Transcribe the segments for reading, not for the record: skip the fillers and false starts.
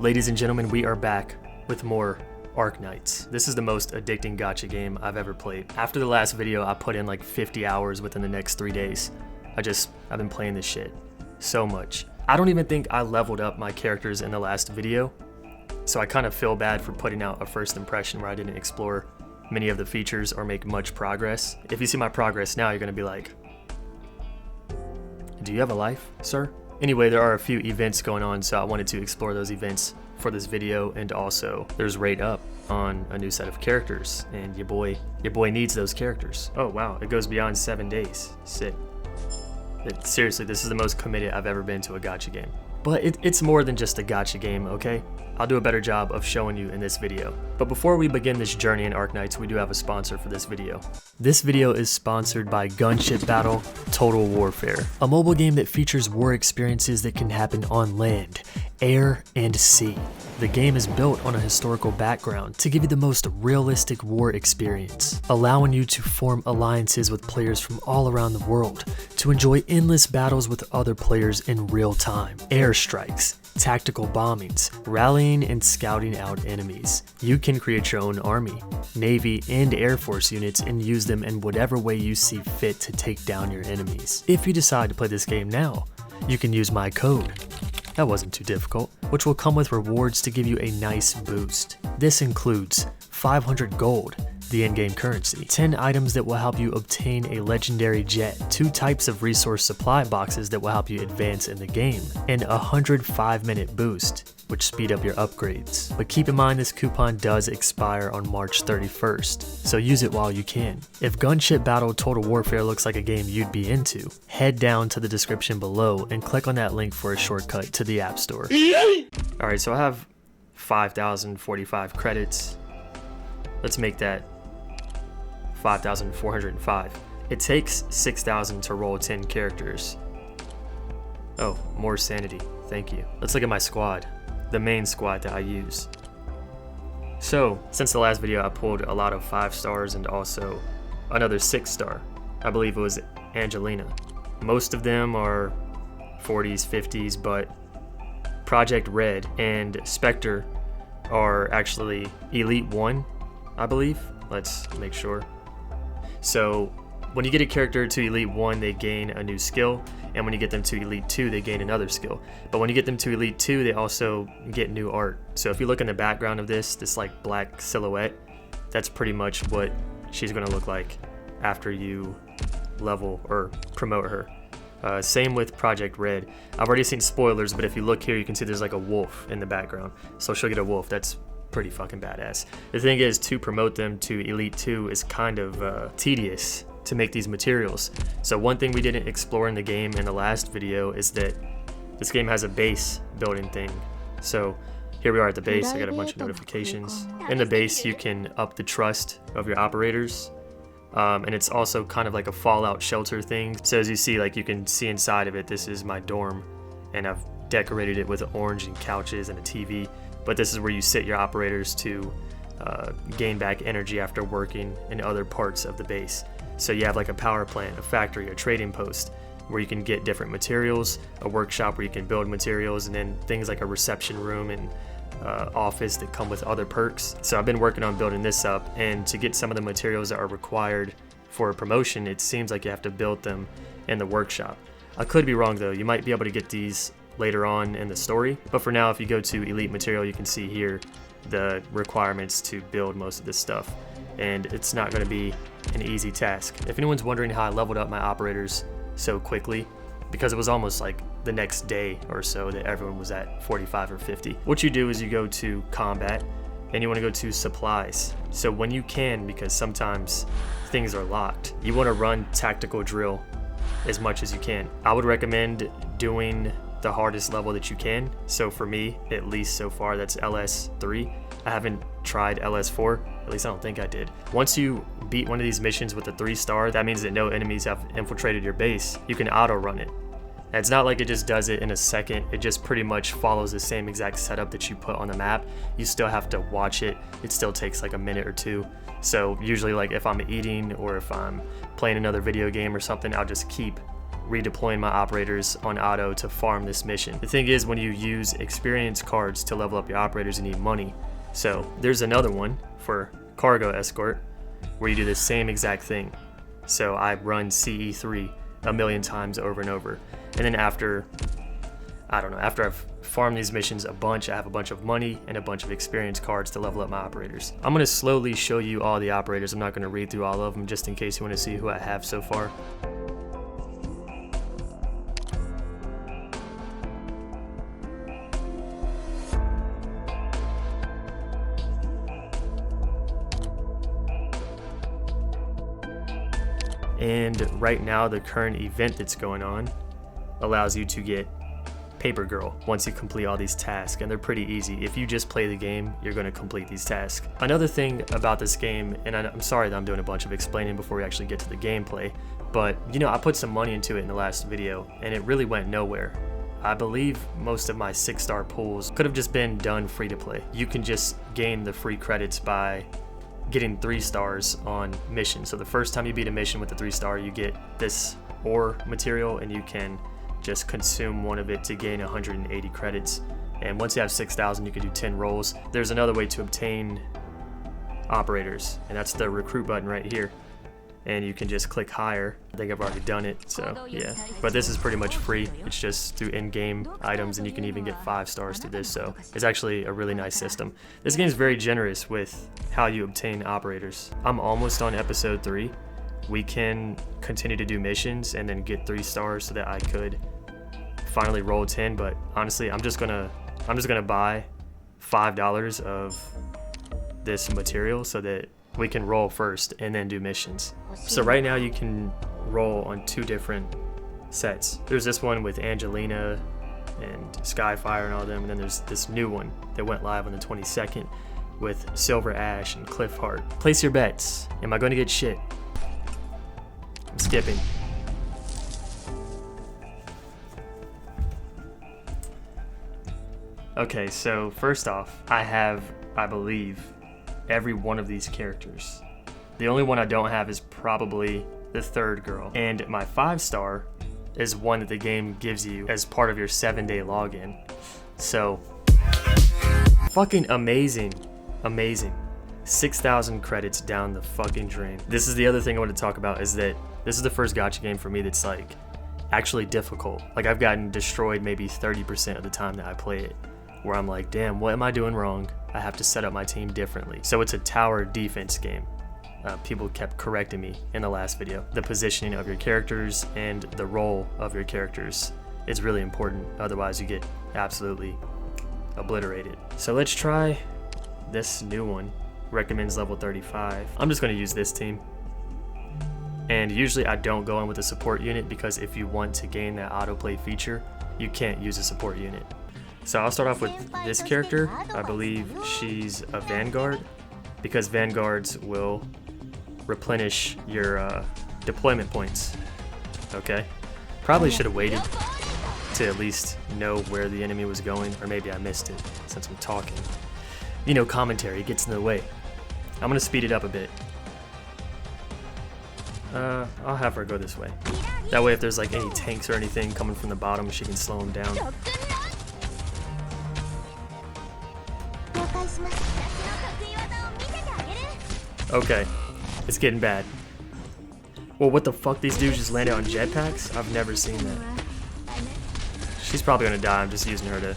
Ladies and gentlemen, we are back with more Arknights. This is the most addicting gacha game I've ever played. After the last video, I put in like 50 hours within the next 3 days. I've been playing this shit so much. I don't even think I leveled up my characters in the last video, so I kind of feel bad for putting out a first impression where I didn't explore many of the features or make much progress. If you see my progress now, you're gonna be like, do you have a life, sir? Anyway, there are a few events going on, so I wanted to explore those events for this video, and also there's rate up on a new set of characters, and your boy needs those characters. Oh wow, it goes beyond 7 days. Sick. Seriously, this is the most committed I've ever been to a gacha game. But it's more than just a gacha game, okay? I'll do a better job of showing you in this video. But before we begin this journey in Arknights, we do have a sponsor for this video. This video is sponsored by Gunship Battle Total Warfare, a mobile game that features war experiences that can happen on land, air, and sea. The game is built on a historical background to give you the most realistic war experience, allowing you to form alliances with players from all around the world to enjoy endless battles with other players in real time, airstrikes, tactical bombings, rallying and scouting out enemies. You can create your own army, navy, and air force units and use them in whatever way you see fit to take down your enemies. If you decide to play this game now, you can use my code. That wasn't too difficult, which will come with rewards to give you a nice boost. This includes 500 gold, the in-game currency, 10 items that will help you obtain a legendary jet, 2 types of resource supply boxes that will help you advance in the game, and a 105-minute boost, which speed up your upgrades. But keep in mind this coupon does expire on March 31st, so use it while you can. If Gunship Battle Total Warfare looks like a game you'd be into, head down to the description below and click on that link for a shortcut to the App Store. Alright, so I have 5,045 credits. Let's make that 5,405. It takes 6,000 to roll 10 characters. Oh, more sanity. Thank you. Let's look at my squad, the main squad that I use. So, since the last video, I pulled a lot of 5 stars and also another 6-star. I believe it was Angelina. Most of them are 40s, 50s, but Project Red and Spectre are actually Elite 1, I believe. Let's make sure. So when you get a character to Elite 1, they gain a new skill, and when you get them to Elite 2, they gain another skill. But when you get them to Elite 2, they also get new art. So if you look in the background of this like black silhouette, that's pretty much what she's gonna look like after you level or promote her. Same with Project Red. I've already seen spoilers, but if you look here, you can see there's like a wolf in the background. So she'll get a wolf. That's pretty fucking badass. The thing is, to promote them to Elite 2 is kind of tedious to make these materials. So one thing we didn't explore in the game in the last video is that this game has a base building thing. So here we are at the base. I got a bunch of notifications. In the base, you can up the trust of your operators. And it's also kind of like a Fallout shelter thing. So as you see, like you can see inside of it, this is my dorm, and I've decorated it with orange and couches and a TV. But this is where you sit your operators to gain back energy after working in other parts of the base. So you have like a power plant, a factory, a trading post where you can get different materials, a workshop where you can build materials, and then things like a reception room and office that come with other perks. So I've been working on building this up, and to get some of the materials that are required for a promotion, it seems like you have to build them in the workshop. I could be wrong though. You might be able to get these later on in the story, but for now, if you go to Elite Material, you can see here the requirements to build most of this stuff, and it's not going to be an easy task. If anyone's wondering how I leveled up my operators so quickly, because it was almost like the next day or so that everyone was at 45 or 50. What you do is you go to combat and you want to go to supplies. So when you can, because sometimes things are locked, you want to run tactical drill as much as you can. I would recommend doing the hardest level that you can. So for me, at least so far, that's LS3. I haven't tried LS4, at least I don't think I did. Once you beat one of these missions with a 3-star, that means that no enemies have infiltrated your base. You can auto run it. And it's not like it just does it in a second. It just pretty much follows the same exact setup that you put on the map. You still have to watch it. It still takes like a minute or two. So usually like if I'm eating or if I'm playing another video game or something, I'll just keep redeploying my operators on auto to farm this mission. The thing is, when you use experience cards to level up your operators, you need money. So there's another one for cargo escort where you do the same exact thing. So I run CE3 a million times over and over. And then after I've farmed these missions a bunch, I have a bunch of money and a bunch of experience cards to level up my operators. I'm gonna slowly show you all the operators. I'm not gonna read through all of them just in case you wanna see who I have so far. And right now, the current event that's going on allows you to get Paper Girl once you complete all these tasks, and they're pretty easy. If you just play the game, you're going to complete these tasks. Another thing about this game, and I'm sorry that I'm doing a bunch of explaining before we actually get to the gameplay, but you know, I put some money into it in the last video, and it really went nowhere. I believe most of my 6-star pools could have just been done free to play. You can just gain the free credits by getting 3 stars on missions. So the first time you beat a mission with the 3-star, you get this ore material, and you can just consume one of it to gain 180 credits. And once you have 6,000, you can do 10 rolls. There's another way to obtain operators, and that's the recruit button right here. And you can just click hire. I think I've already done it, so yeah. But this is pretty much free. It's just through in-game items, and you can even get 5 stars through this, so it's actually a really nice system. This game is very generous with how you obtain operators. I'm almost on episode 3. We can continue to do missions and then get 3 stars so that I could finally roll 10, but honestly, I'm just gonna buy $5 of this material so that we can roll first and then do missions. So right now you can roll on 2 different sets. There's this one with Angelina and Skyfire and all them, and then there's this new one that went live on the 22nd with Silver Ash and Cliffheart. Place your bets. Am I going to get shit? I'm skipping. Okay, so first off, I have, I believe, every one of these characters. The only one I don't have is probably the 3rd girl. And my 5-star is one that the game gives you as part of your 7-day login. So, fucking amazing. Amazing. 6,000 credits down the fucking drain. This is the other thing I want to talk about, is that this is the first gacha game for me that's like actually difficult. Like, I've gotten destroyed maybe 30% of the time that I play it, where I'm like, damn, what am I doing wrong? I have to set up my team differently. So it's a tower defense game. People kept correcting me in the last video. The positioning of your characters and the role of your characters is really important. Otherwise you get absolutely obliterated. So let's try this new one. Recommends level 35. I'm just gonna use this team. And usually I don't go in with a support unit, because if you want to gain that autoplay feature, you can't use a support unit. So I'll start off with this character. I believe she's a Vanguard, because Vanguards will replenish your deployment points. Okay? Probably should have waited to at least know where the enemy was going, or maybe I missed it since I'm talking. You know, commentary gets in the way. I'm gonna speed it up a bit. I'll have her go this way. That way if there's like any tanks or anything coming from the bottom, she can slow them down. Okay, it's getting bad. Well, what the fuck? These dudes just landed on jetpacks? I've never seen that. She's probably gonna die. I'm just using her to...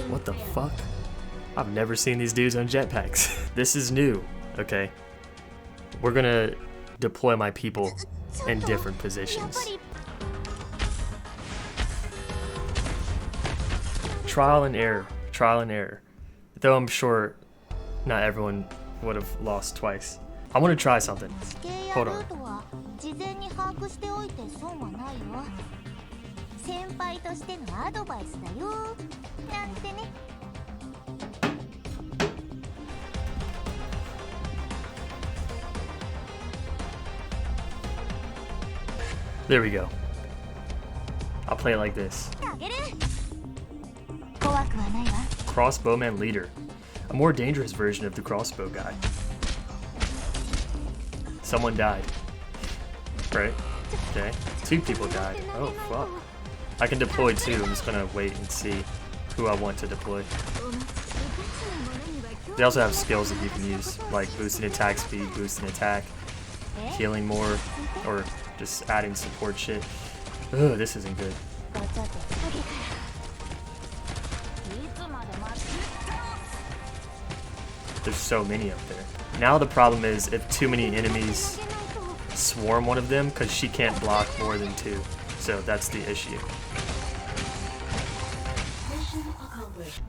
What the fuck? I've never seen these dudes on jetpacks. This is new, okay? We're gonna deploy my people in different positions. Trial and error, trial and error. Though I'm sure not everyone would have lost twice. I want to try something. Hold on. There we go. I'll play it like this. Crossbowman leader. A more dangerous version of the crossbow guy. Someone died. Right? Okay. 2 people died. Oh, fuck. I can deploy 2. I'm just gonna wait and see who I want to deploy. They also have skills that you can use, like boosting attack speed, boosting attack, healing more, or just adding support shit. Ugh, this isn't good. There's so many up there. Now the problem is if too many enemies swarm one of them, because she can't block more than 2. So that's the issue.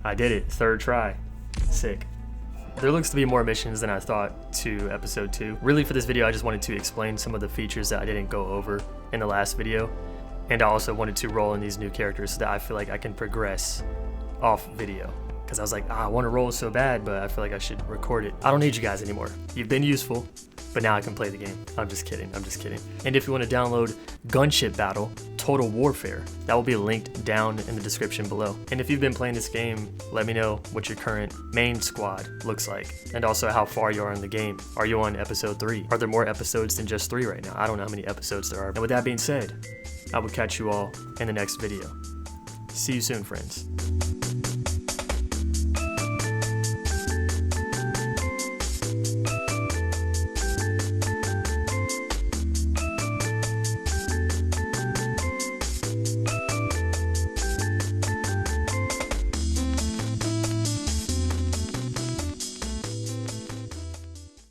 I did it, 3rd try. Sick. There looks to be more missions than I thought to episode 2. Really for this video I just wanted to explain some of the features that I didn't go over in the last video. And I also wanted to roll in these new characters so that I feel like I can progress off video. Because I was like, I want to roll so bad, but I feel like I should record it. I don't need you guys anymore. You've been useful, but now I can play the game. I'm just kidding, I'm just kidding. And if you want to download Gunship Battle Total Warfare, that will be linked down in the description below. And if you've been playing this game, let me know what your current main squad looks like. And also how far you are in the game. Are you on episode 3? Are there more episodes than just 3 right now? I don't know how many episodes there are. And with that being said, I will catch you all in the next video. See you soon, friends.